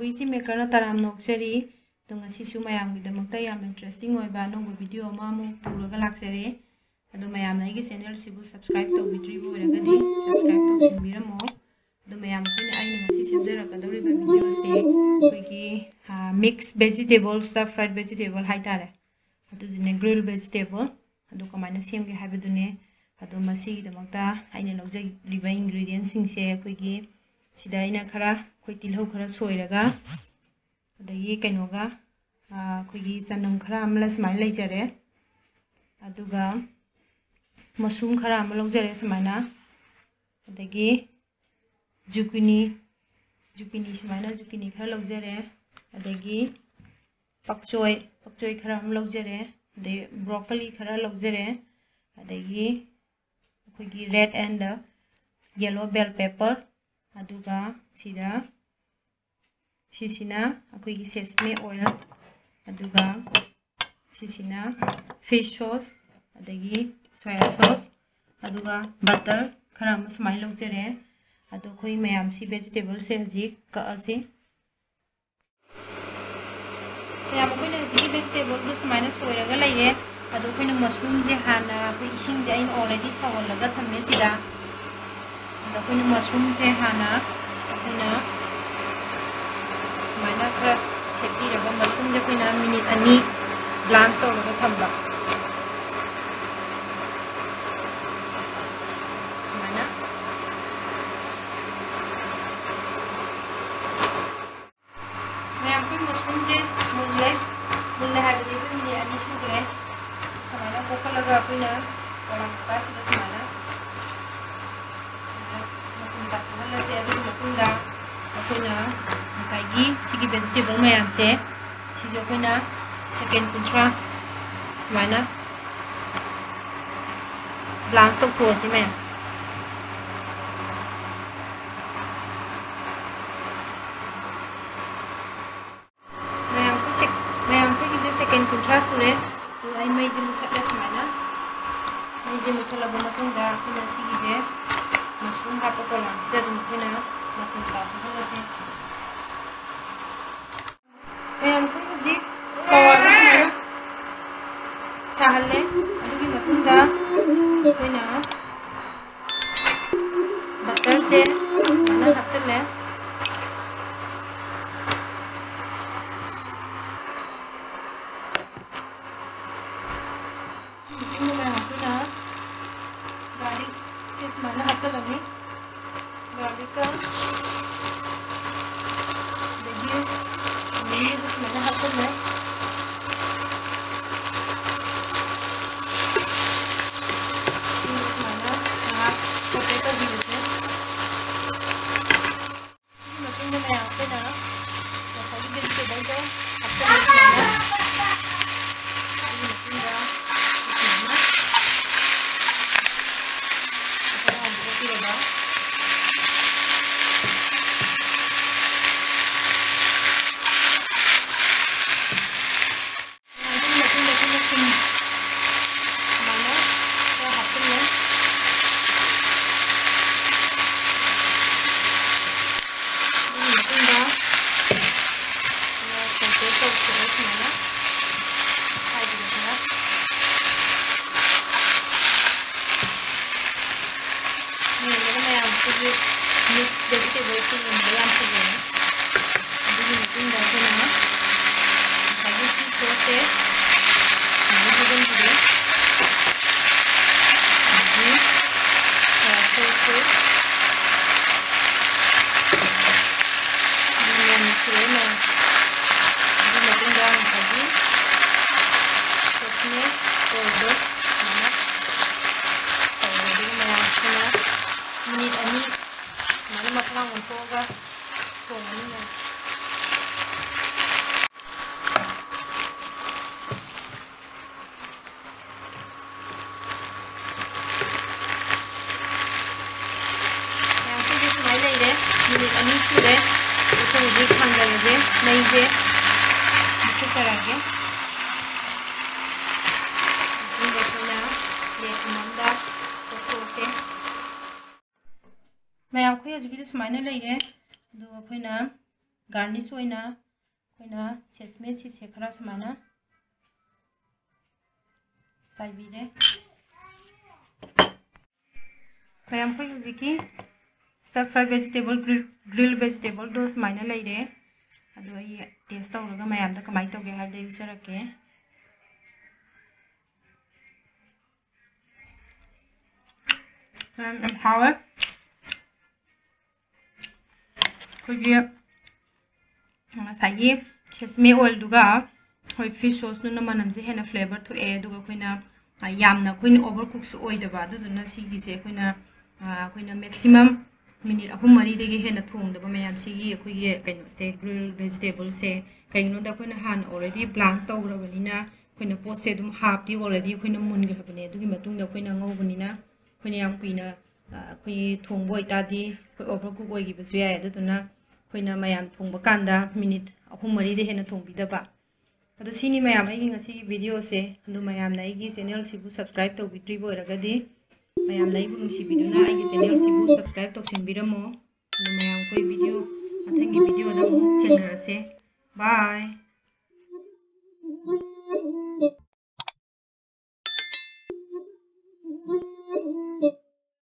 Luigi Maker na taram nokseri dunga sisu mayam gi damakta yam interesting oiba nong video ma mu puraga laksere adu mayam na igi channel sibu subscribe to vidribu ragadi subscribe to simbiramo adu mayam kini aina ngasi semjara kadori ba video se koigi mix vegetable stuff fried vegetable haitare adu jine grill vegetable adu kamana semge habidune adu masi gi damakta aina logja riba ingredients singse koigi sida ina khara koi tilhau khara soiraga adagi kainoga koigi chanam khara amla smile leijare aduga mushroom khara amla logjare smaina adagi zucchini smaina zucchini khara logjare adagi pakchoi khara amla logjare de broccoli khara logjare adagi koigi red and yellow bell pepper aduga sida sisina akoigi sesame oil aduga sisina fish sauce adagi soya sauce aduga butter khara masmai logjare adu khoi mayam si vegetable se haji ka ase ya ko ne ji vegetable du smaina soiraga laire adu khoi na mushroom je hana khoi ising je ain already sawalaga thamme sida adu mushroom se hana akhina smaina khara sepi raga mushroom je khoi na minute ani blanch tawlaga thamba smaina mayam khoi mushroom je mulle habide khoi minute ani sugre smaina kokalaga khoi na kolam sa sida smaina se adu makunda akoina masaigi sigi vegetable mayam se sijo koina second kuntra smaina blanch tok tho si mayam ko ki second kuntra sure ai mai je muthatla smaina mai je muthala ba makunda koina sigi je mushroom ha pato lam sida dum koina mushroom ta thala se mayam ko ji kawa smaina sahalle adugi matunda koina butter se mana hapchalle mana hacha lagi garlic ka देखिए मैंने कुछ mana hacha है mana half potato भी है machine में मैं आपको ना सारी वेजिटेबल को hacha है mix vegetables in mayam pugena adigi matunda kena sagi sauce hidden pure adigi sauce onion crema adigi matunda sagi sesame oil mana adigi mayam kena minute ani mana matang untuk ga tongani yang tu semai lai de minute ani sure itu di khang lai de nai je itu karage ini dekona ye manda to se मैं आपको आज भी तो समाने ले रहे दो अपना गार्निश होइना अखोइना सेसमे सीसे खरा समाना साइबीरे मैम कोई हुजिकी stir fry vegetable grill vegetable दो समाइना लेरे अदो आई टेस्ट तौरगा मैम दा कमाई तौगे हाइबदे यूजरके हावे कोई साइगी सेसमे ऑयल दुगा होय फिश सॉस नुना मनमसे हेना फ्लेवर थोए दुगा कोइना यामना कोइन ओवर कुक सु ओइदबा दुना सिगिसे कोइना मैक्सिमम मिनिट अहम मरी देगे हेना थोंगदबा मैम सिगी कोइगे कइनो से ग्रिल वेजिटेबल से कइनो दा कोइना हान ऑलरेडी प्लांस तौग्रबनिना कोइना पोट से दुम हाफ दी ऑलरेडी कोइना मुनग्रबने दुगी मतुंगदा कोइना ngौबनिना कोइना याम कुइना कोइ थोंबो इतादी कोइ ओवर कुक ओइगिबसु याय दुना कोइना मैम थोंबा कांदा मिनिट अहम मरी दे हेना थोंबिदबा अदो सिनी मैम आइगी ngasi वीडियो से अदो मैम ना आइगी चैनल सिबु सब्सक्राइब तौबिद्रिबो ओरगदी मैम ना आइबु नुसिबिदुना आइगी चैनल सिबु सब्सक्राइब तौसिनबिरमो अदो मैम कोइ वीडियो मथंगी वीडियो दा थेंगरसे बाय।